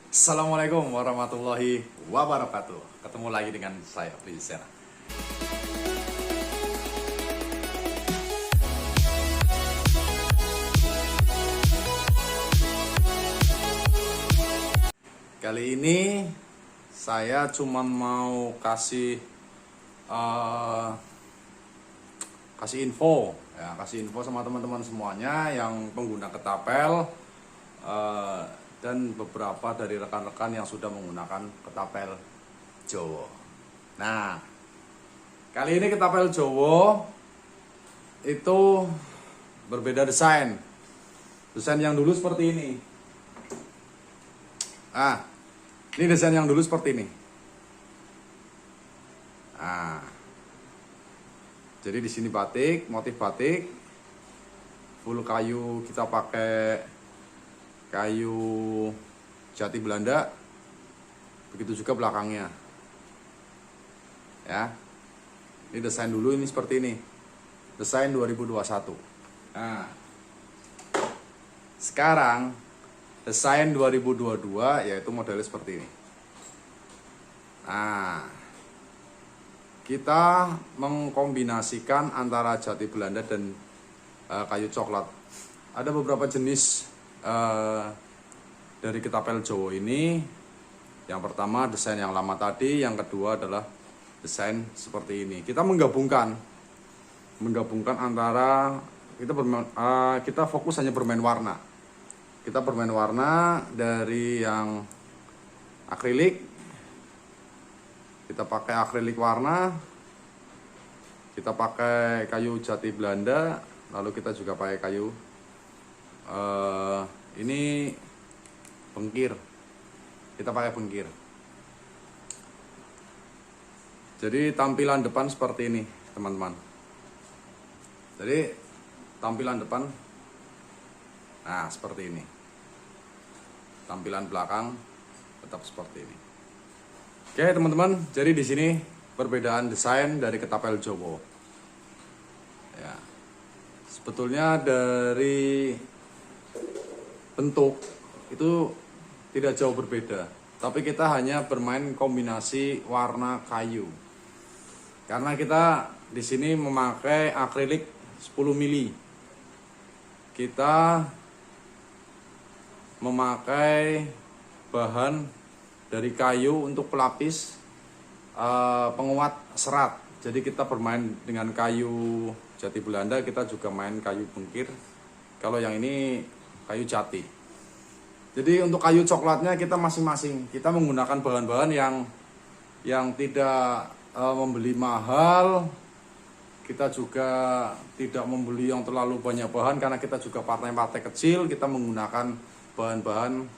Assalamualaikum warahmatullahi wabarakatuh. Ketemu lagi dengan saya, Prizena. Kali ini saya cuma mau kasih info, ya, kasih info sama teman-teman semuanya yang pengguna ketapel. Dan beberapa dari rekan-rekan yang sudah menggunakan ketapel Jowo. Nah, kali ini ketapel Jowo itu berbeda desain. Desain yang dulu seperti ini. Ini desain yang dulu seperti ini. Jadi di sini batik, motif batik, full kayu, kita pakai kayu jati Belanda, begitu juga belakangnya. Ya, ini desain dulu, ini seperti ini, desain 2021. Nah, sekarang desain 2022 yaitu modelnya seperti ini. Nah, kita mengkombinasikan antara jati Belanda dan kayu coklat. Ada beberapa jenis dari ketapel Jowo ini. Yang pertama desain yang lama tadi, yang kedua adalah desain seperti ini. Kita menggabungkan antara kita fokus hanya bermain warna. Kita bermain warna dari yang akrilik. Kita pakai akrilik warna. Kita pakai kayu jati Belanda, lalu kita juga pakai kayu ini bengkir, kita pakai bengkir. Jadi tampilan depan seperti ini, teman-teman. Jadi tampilan depan, nah seperti ini. Tampilan belakang tetap seperti ini. Oke, teman-teman. Jadi di sini perbedaan desain dari ketapel Jowo. Ya, sebetulnya dari bentuk itu tidak jauh berbeda, tapi kita hanya bermain kombinasi warna kayu. Karena kita di sini memakai akrilik 10 mili. Kita memakai bahan dari kayu untuk pelapis penguat serat. Jadi kita bermain dengan kayu jati Belanda, kita juga main kayu bengkir. Kalau yang ini kayu jati. Jadi untuk kayu coklatnya kita masing-masing, kita menggunakan bahan-bahan yang tidak membeli mahal. Kita juga tidak membeli yang terlalu banyak bahan, karena kita juga partai-partai kecil. Kita menggunakan bahan-bahan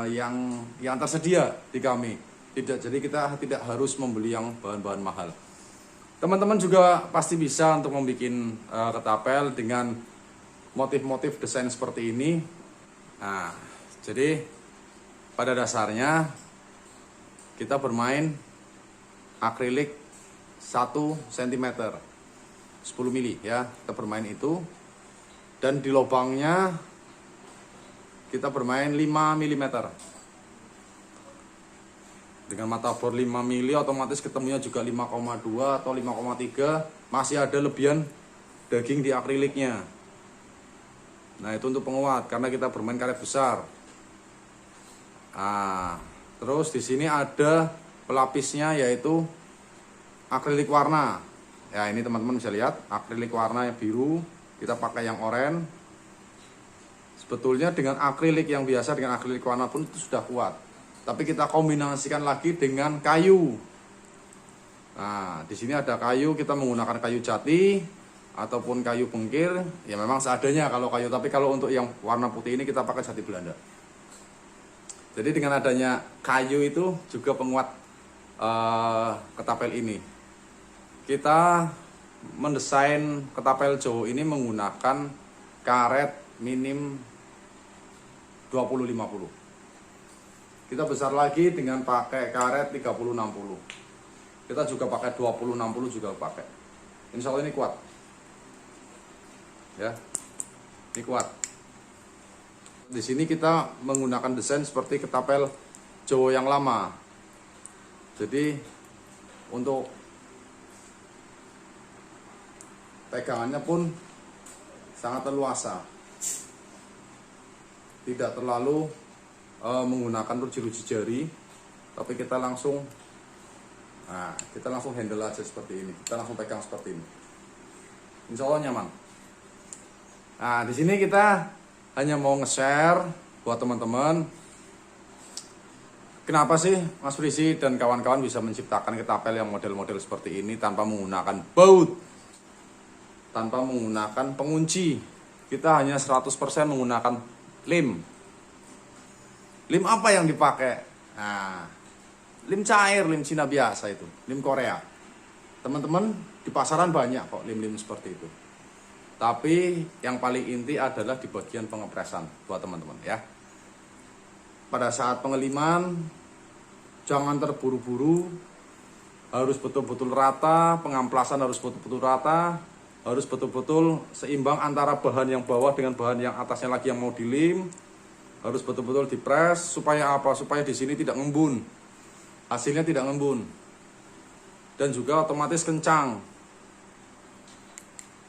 yang tersedia di kami. Jadi kita tidak harus membeli yang bahan-bahan mahal. Teman-teman juga pasti bisa untuk membuat ketapel dengan motif-motif desain seperti ini. Nah, jadi pada dasarnya kita bermain akrilik 1 cm 10 mili ya, kita bermain itu. Dan di lubangnya kita bermain 5 mm. Dengan mata bor 5 mili otomatis ketemunya juga 5,2 atau 5,3. Masih ada lebihan daging di akriliknya. Nah, itu untuk penguat karena kita bermain karet besar. Nah, terus di sini ada pelapisnya yaitu akrilik warna. Ya, ini teman-teman bisa lihat akrilik warna yang biru, kita pakai yang oranye. Sebetulnya dengan akrilik yang biasa, dengan akrilik warna pun itu sudah kuat. Tapi kita kombinasikan lagi dengan kayu. Nah, di sini ada kayu, kita menggunakan kayu jati ataupun kayu bengkir, ya memang seadanya kalau kayu, tapi kalau untuk yang warna putih ini kita pakai jati Belanda. Jadi dengan adanya kayu itu juga penguat ketapel ini. Kita mendesain ketapel Jowo ini menggunakan karet minim 20-50. Kita besar lagi dengan pakai karet 30-60. Kita juga pakai 20-60 juga pakai. Insya Allah ini kuat. Ya, ini kuat. di sini kita menggunakan desain seperti ketapel Jawa yang lama. Jadi untuk pegangannya pun sangat leluasa, tidak terlalu menggunakan ruji-ruji jari, tapi kita langsung handle aja seperti ini, kita langsung pegang seperti ini. Insya Allah nyaman. Nah, di sini kita hanya mau nge-share buat teman-teman. Kenapa sih Mas Frisi dan kawan-kawan bisa menciptakan ketapel yang model-model seperti ini tanpa menggunakan baut, tanpa menggunakan pengunci. Kita hanya 100% menggunakan lem. Lem apa yang dipakai? Nah, lem cair, lem Cina biasa itu, lem Korea. Teman-teman, di pasaran banyak kok lem-lem seperti itu. Tapi yang paling inti adalah di bagian pengepresan buat teman-teman ya. Pada saat pengeliman jangan terburu-buru, harus betul-betul rata, pengamplasan harus betul-betul rata, harus betul-betul seimbang antara bahan yang bawah dengan bahan yang atasnya lagi yang mau dilim. Harus betul-betul dipres supaya apa? Supaya di sini tidak ngembun. Hasilnya tidak ngembun. Dan juga otomatis kencang.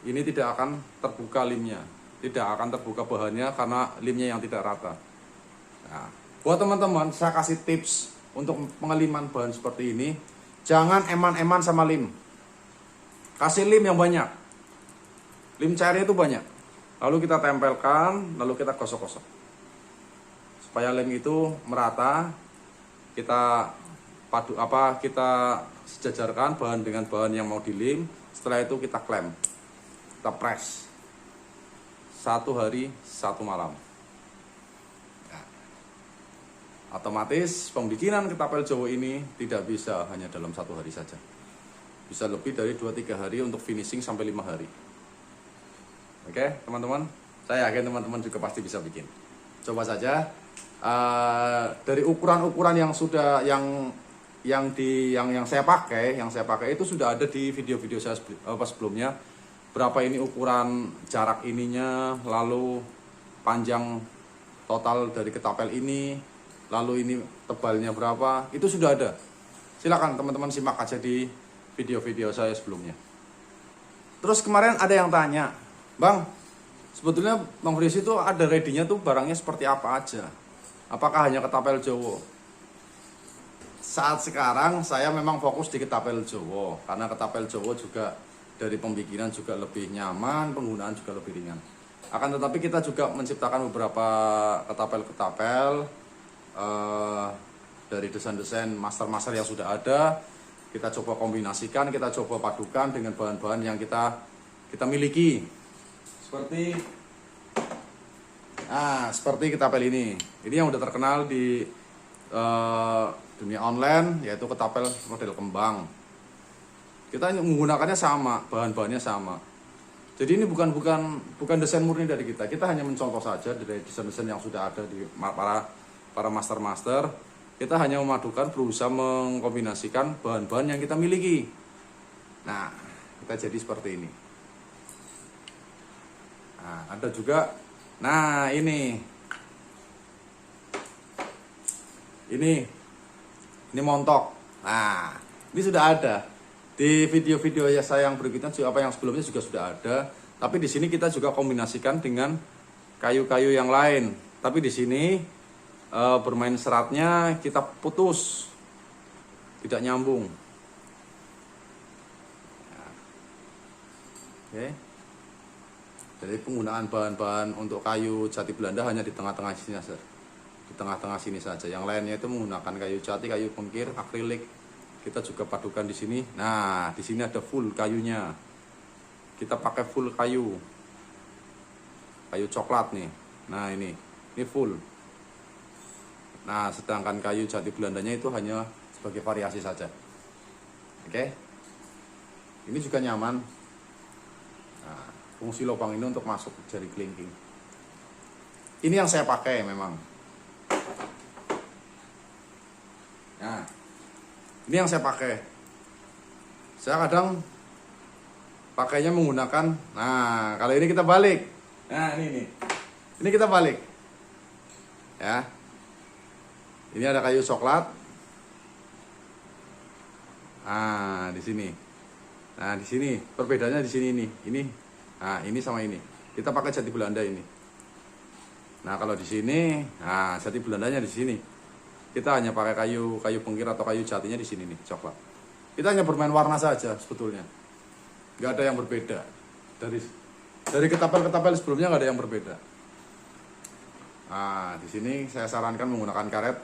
Ini tidak akan terbuka limnya, tidak akan terbuka bahannya karena limnya yang tidak rata. Nah, buat teman-teman, saya kasih tips untuk pengeliman bahan seperti ini. Jangan eman-eman sama lim. Kasih lim yang banyak. Lim cairnya itu banyak. Lalu kita tempelkan, lalu kita gosok-gosok. Supaya lem itu merata. Kita kita sejajarkan bahan dengan bahan yang mau dilim. Setelah itu kita klem. Kita press 1 hari 1 malam. Nah, otomatis pembikinan ketapel Jawa ini tidak bisa hanya dalam 1 hari saja, bisa lebih dari 2-3 hari untuk finishing sampai 5 hari. Oke teman-teman, saya yakin teman-teman juga pasti bisa bikin. Coba saja. Dari ukuran-ukuran yang sudah yang saya pakai itu sudah ada di video-video saya sebelumnya. Berapa ini ukuran jarak ininya, lalu panjang total dari ketapel ini, lalu ini tebalnya berapa, itu sudah ada. Silakan teman-teman simak aja di video-video saya sebelumnya. Terus kemarin ada yang tanya, Bang, sebetulnya Bang Frisi itu ada ready-nya tuh barangnya seperti apa aja? Apakah hanya ketapel Jawa? Saat sekarang saya memang fokus di ketapel Jawa, karena ketapel Jawa juga dari pembikinan juga lebih nyaman, penggunaan juga lebih ringan. Akan tetapi kita juga menciptakan beberapa ketapel-ketapel dari desain-desain master-master yang sudah ada. Kita coba kombinasikan, kita coba padukan dengan bahan-bahan yang kita miliki. Seperti ketapel ini. Ini yang udah terkenal di dunia online, yaitu ketapel model kembang. Kita menggunakannya sama, bahan-bahannya sama. Jadi ini bukan desain murni dari kita. Kita hanya mencontoh saja dari desain-desain yang sudah ada di para master-master. Kita hanya memadukan, berusaha mengkombinasikan bahan-bahan yang kita miliki. Nah, kita jadi seperti ini. Nah, ada juga. Nah, ini montok. Nah, ini sudah ada. Di video-video saya yang berikutnya juga yang sebelumnya juga sudah ada, tapi di sini kita juga kombinasikan dengan kayu-kayu yang lain. Tapi di sini bermain seratnya kita putus, tidak nyambung. Oke. Jadi penggunaan bahan-bahan untuk kayu jati Belanda hanya di tengah-tengah sini saja. Di tengah-tengah sini saja. Yang lainnya itu menggunakan kayu jati, kayu pengkir, akrilik. Kita juga padukan di sini. Nah, di sini ada full kayunya. Kita pakai full kayu coklat nih. Nah, ini full. Nah, sedangkan kayu jati Belandanya itu hanya sebagai variasi saja. Oke. Ini juga nyaman. Nah, fungsi lubang ini untuk masuk jari kelingking. Ini yang saya pakai memang. Nah, ini yang saya pakai. Saya kadang pakainya menggunakan. Nah, kalau ini kita balik. Nah, ini kita balik. Ya. Ini ada kayu coklat. Nah, di sini. Nah, di sini perbedaannya di sini nih. Ini. Nah, ini sama ini. Kita pakai jati Belanda ini. Nah, kalau di sini, nah jati Belandanya di sini. Kita hanya pakai kayu pengkir atau kayu jatinya di sini nih, coklat. Kita hanya bermain warna saja sebetulnya. Nggak ada yang berbeda. Dari ketapel-ketapel sebelumnya nggak ada yang berbeda. Nah, di sini saya sarankan menggunakan karet.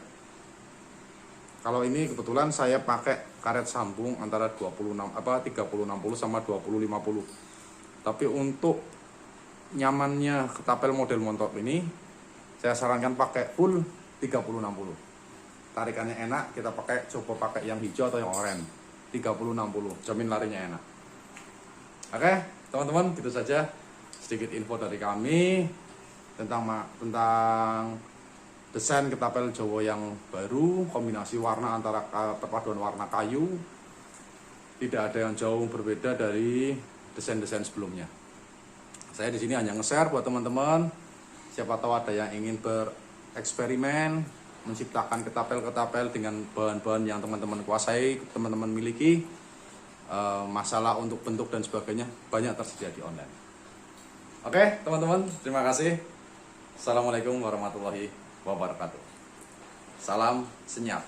Kalau ini kebetulan saya pakai karet sambung antara 3060 sama 2050. Tapi untuk nyamannya ketapel model montok ini, saya sarankan pakai full 3060. Tarikannya enak, kita coba pakai yang hijau atau yang oranye. 3060, jamin larinya enak. Oke, teman-teman, gitu saja sedikit info dari kami tentang desain ketapel Jawa yang baru, kombinasi warna antara perpaduan warna kayu. Tidak ada yang jauh berbeda dari desain-desain sebelumnya. Saya di sini hanya nge-share buat teman-teman. Siapa tahu ada yang ingin bereksperimen menciptakan ketapel-ketapel dengan bahan-bahan yang teman-teman kuasai, teman-teman miliki. Masalah untuk bentuk dan sebagainya banyak tersedia di online. Oke, teman-teman, terima kasih. Assalamualaikum warahmatullahi wabarakatuh. Salam senyap.